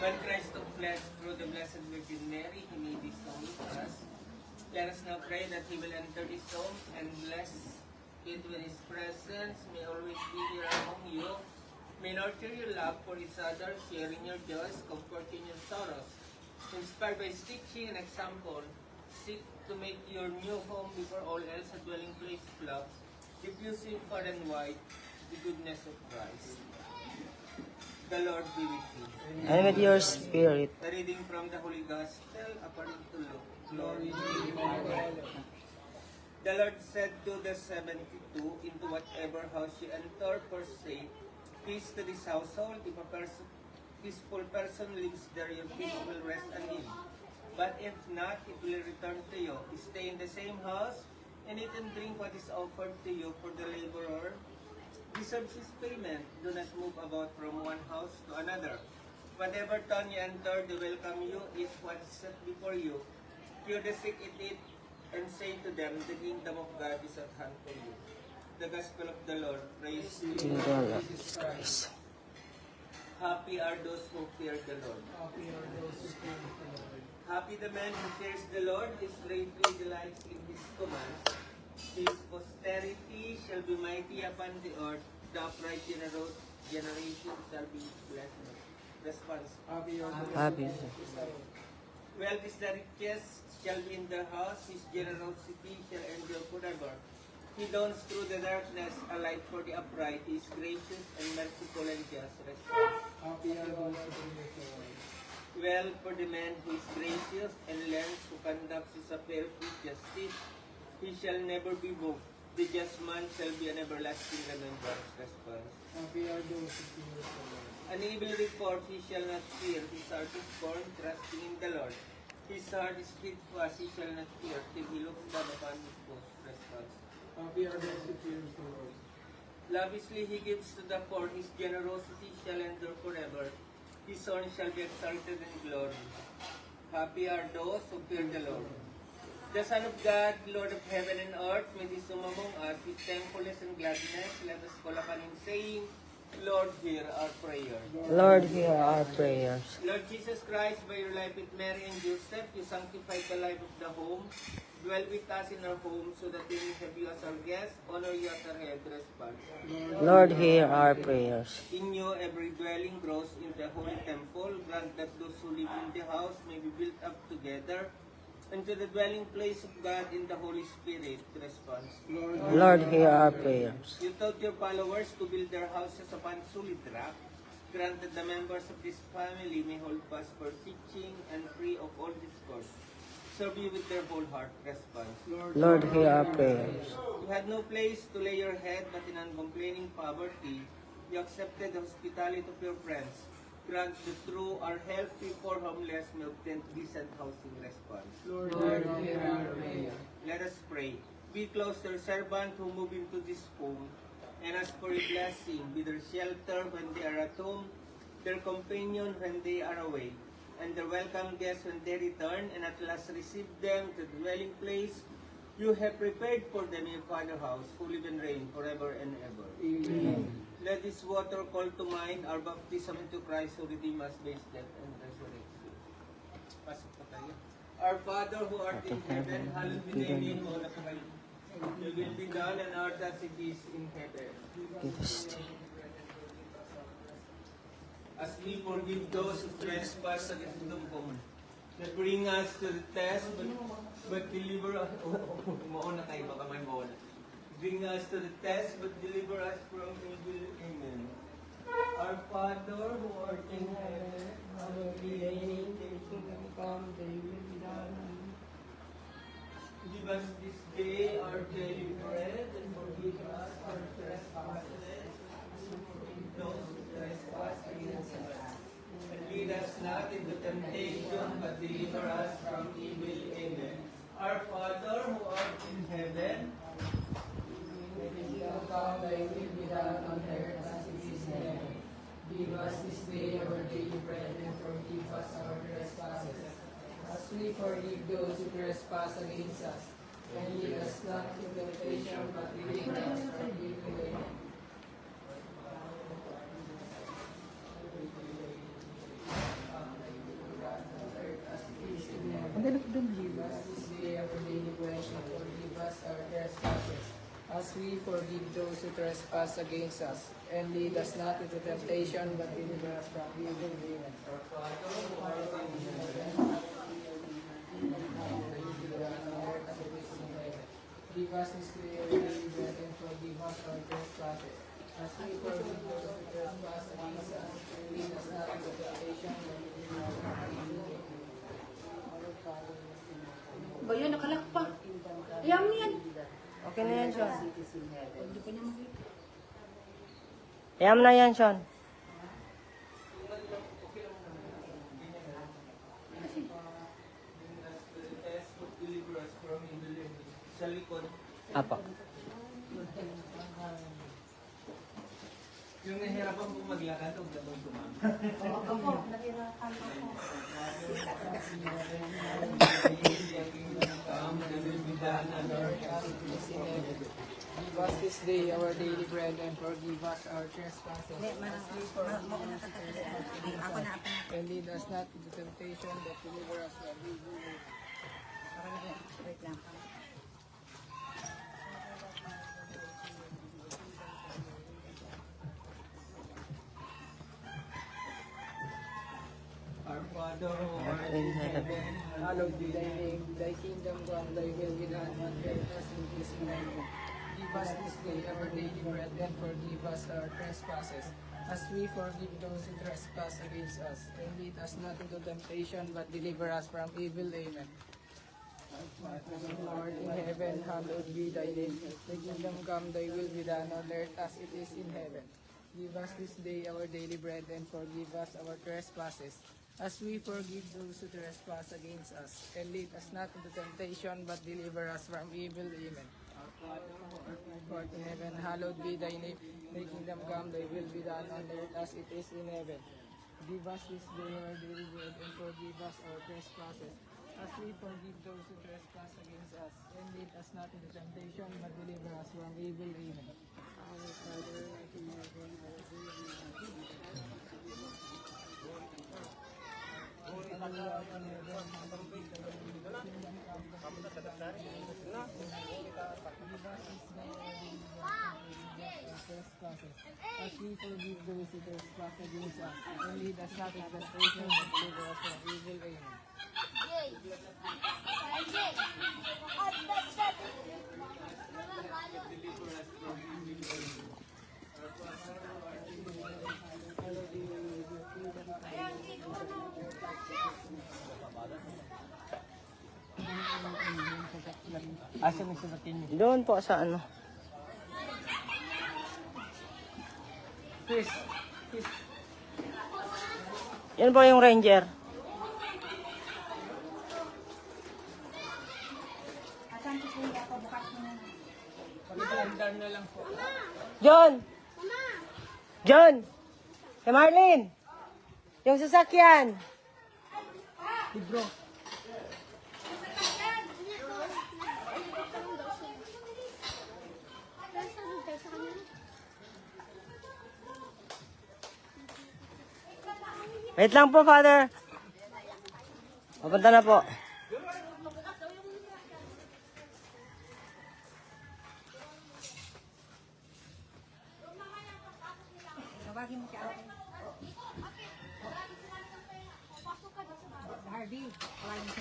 When Christ took flesh through the Blessed Virgin Mary, He made His home with us. Let us now pray that He will enter this home and bless it with His presence. May always be here among you. May nurture your love for each other, sharing your joys, comforting your sorrows. Inspired by His teaching and example, seek to make your new home before all else a dwelling place of love, diffusing far and wide the goodness of Christ. The Lord be with you. And with your spirit. The reading from the Holy Gospel according to Luke. Glory to you, my God. The Lord said to the 72, into whatever house you enter, first say, peace to this household. If a peaceful person lives there, your peace will rest on him. But if not, it will return to you. Stay in the same house, and eat and drink what is offered to you, for the laborer deserves his payment. Do not move about from one house to another. Whatever town you enter, they welcome you. Eat what is set before you. Cure the sick, eat it, and say to them, the kingdom of God is at hand for you. The Gospel of the Lord. Praise to you, Lord Jesus Christ. Happy are those who fear the Lord. Happy are those who fear the Lord. Happy the man who fears the Lord, his greatly delights in His commands. His posterity shall be mighty upon the earth. The upright generation shall be blessed. Response. Happy. Wealth is the richest, shall be in their house. His generosity shall endure forever. He dawns through the darkness, a light for the upright. He is gracious and merciful and just. Response. Well for the man who is gracious and learns, who conducts his affairs with justice. He shall never be moved. The just man shall be an everlasting remembrance. Response. An evil report he shall not fear. His heart is born, trusting in the Lord. His heart is steadfast, he shall not fear, till he looks down upon his post. Response. Lavishly he gives to the poor. His generosity shall endure forever. His horn shall be exalted in glory. Happy are those who fear the Lord. The Son of God, Lord of heaven and earth, may He sum among us with thankfulness and gladness. Let us call upon Him, saying, Lord, hear our prayer. Lord, hear our prayers. Lord Jesus Christ, by your life with Mary and Joseph, you sanctified the life of the home. Dwell with us in our home, so that we may have you as our guest, honor you as our head. Response. Lord, hear our prayers. In you, every dwelling grows in the holy temple. Grant that those who live in the house may be built up together into the dwelling place of God in the Holy Spirit. Response. Lord, hear our prayers. You taught your followers to build their houses upon solid rock. Grant that the members of this family may hold fast for teaching and free of all discord. Serve you with their whole heart. Response. Lord, hear our prayers. You had no place to lay your head, but in uncomplaining poverty, you accepted the hospitality of your friends. Grant that through our help the poor homeless may obtain decent housing. Response. Lord, hear our prayer. Let us pray. Be close to your servant who move into this home, and ask for a blessing, be their shelter when they are at home, their companion when they are away, and their welcome guests when they return, and at last receive them to the dwelling place you have prepared for them in your Father's house, who live and reign forever and ever. Amen. Let this water call to mind our baptism into Christ, who redeemed us by His death and resurrection. Pasok pa tayo. Our Father who art in heaven, hallowed be thy name, O Lord. Your will be done on earth as it is in heaven. Give us today. As we forgive those who trespass against the common. That bring us to the test, but deliver us. Mauna kayo, baka may mauna. Bring us to the test, but deliver us from evil. Amen. Our Father who art in heaven, hallowed be thy name. Thy kingdom come, thy will be done. Give us this day our daily bread, and forgive us our trespasses, as we forgive those who trespass against us. And lead us not into temptation, but deliver us from evil. Amen. Our Father who art in heaven, Thy will be done on earth as it is in heaven. Give us this day our daily bread, and forgive us our trespasses, as we forgive those who trespass against us. And lead us not into temptation, but deliver us from evil. Amen. Give us this day our daily bread, and forgive us our trespasses, as we forgive those who trespass against us. And lead us not into temptation, but deliver us from evil. Amen. Give us this day our daily bread, and forgive us our trespasses, as we forgive those who trespass against us. And lead us not into temptation, but deliver us from evil. Ba yun, nakalak pa. Ayaw mo yan. Okay na yan, Sean. Hindi pa niya makita. Ayan na yan, Sean. Deliver us from evil. Sa likod. Apo. Yung nahihirapan po maglakad, huwag naman sumama. Ako, nahirapan ako. Give us this day our daily bread, and forgive us our trespasses. And lead us not into temptation, but deliver us from evil. Wait lang. Our Father who art in heaven, Hallowed be thy name, thy kingdom come, thy will be done on earth as it is in heaven. Give us this day our daily bread, and forgive us our trespasses, as we forgive those who trespass against us. And lead us not into temptation, but deliver us from evil. Amen. Lord in heaven, hallowed be thy name. Thy kingdom come, thy will be done on earth as it is in heaven. Give us this day our daily bread, and forgive us our trespasses, as we forgive those who trespass against us. And lead us not into temptation, but deliver us from evil. Amen. Lord in heaven, hallowed be thy name. Thy kingdom come, thy will be done on earth as it is in heaven. Give us this day our daily bread, and forgive us our trespasses, as we forgive those who trespass against us. And lead us not into temptation, but deliver us from evil. Amen. Our Father, in heaven, hallowed be thy name. As we forgive those who trespass against us, and lead us not into temptation, but deliver us from evil. Amen. Asa may sasakyan niyo? Doon po sa ano. Chris, Yan po yung ranger. Asan ko kuya ako, bukas mo na. Pag-blender na lang po. John! John! Si Marlene! Yung sasakyan! Libro. Wait lang po, Father. Papunta na po. Tawagin mo si Ate. Harvey, tawagin mo si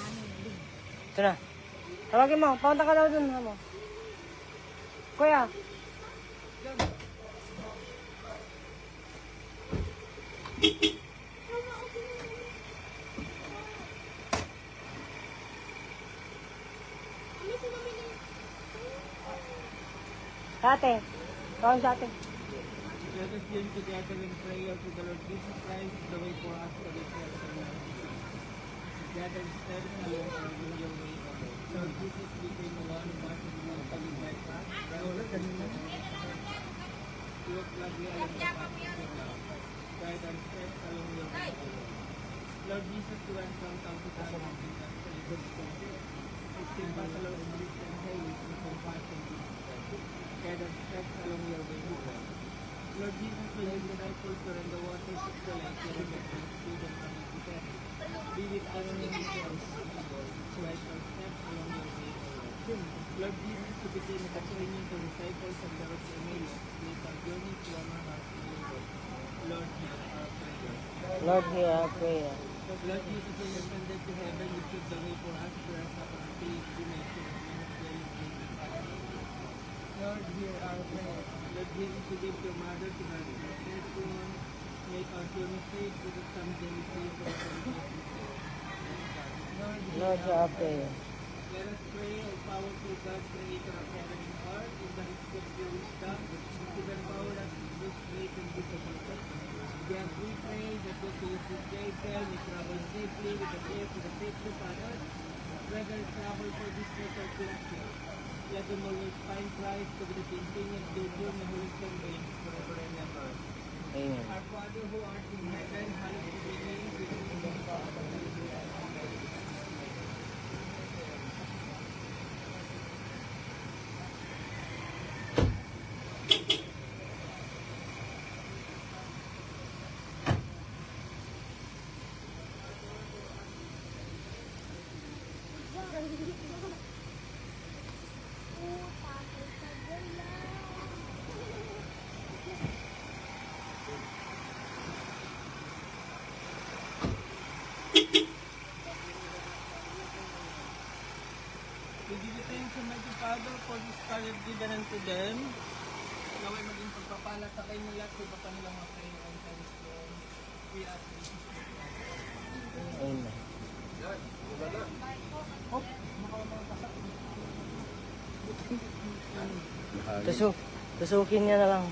Mami. Ito na. Tawagin mo. Papunta ka daw dun. Mo. Kuya. Ate. Tawag sa ate. let us join together in prayer to the Lord Jesus Christ, the way for us to be blessed. Together instead of alone in your way. So Jesus became the one who wanted to be like us. You look lovely along the path of love. Guide our steps along your way. Lord Jesus, you went from town to town and bring us to the good school. Sixteen Buffalo and rich and highways with compassion. Guide our steps along your way. Lord Jesus, when you disciples were in the waters of the life, you remembered students and teachers. Be with us in this right or steps along your way. Lord Jesus, to begin the training to disciples of the Lord's Emmaus, lead our journey to Omaha to Lord. Lord, hear our prayer. Lord, hear our prayer. Lord Jesus, when you ascended to heaven, you took the way for us to rest upon the faith, dimension, and ministry of Lord, hear our prayer. Lord Jesus, you gave your mother to her firstborn. Make our journey safe so that someday we see you for the Lord, hear our prayer. Let us pray, O powerful God, creator of heaven and earth, in the history of your wisdom, to empower us to this great and beautiful faith. Yes, we pray that those who use this vehicle may travel safely with the care for the safety of others, whether travel for business or pleasure. Let them always find Christ to be the continued Savior and Holy Spirit forever and ever. Amen. Our Father who art in heaven, hallowed be thy name, thy kingdom come. We give you thanks, Almighty Father, for this college given unto them. Naway maging pagpapala sa kanyang lahat sa iba pa nilang mga kailangan sa Lord. We ask this. Amen. Tusukin niya na lang.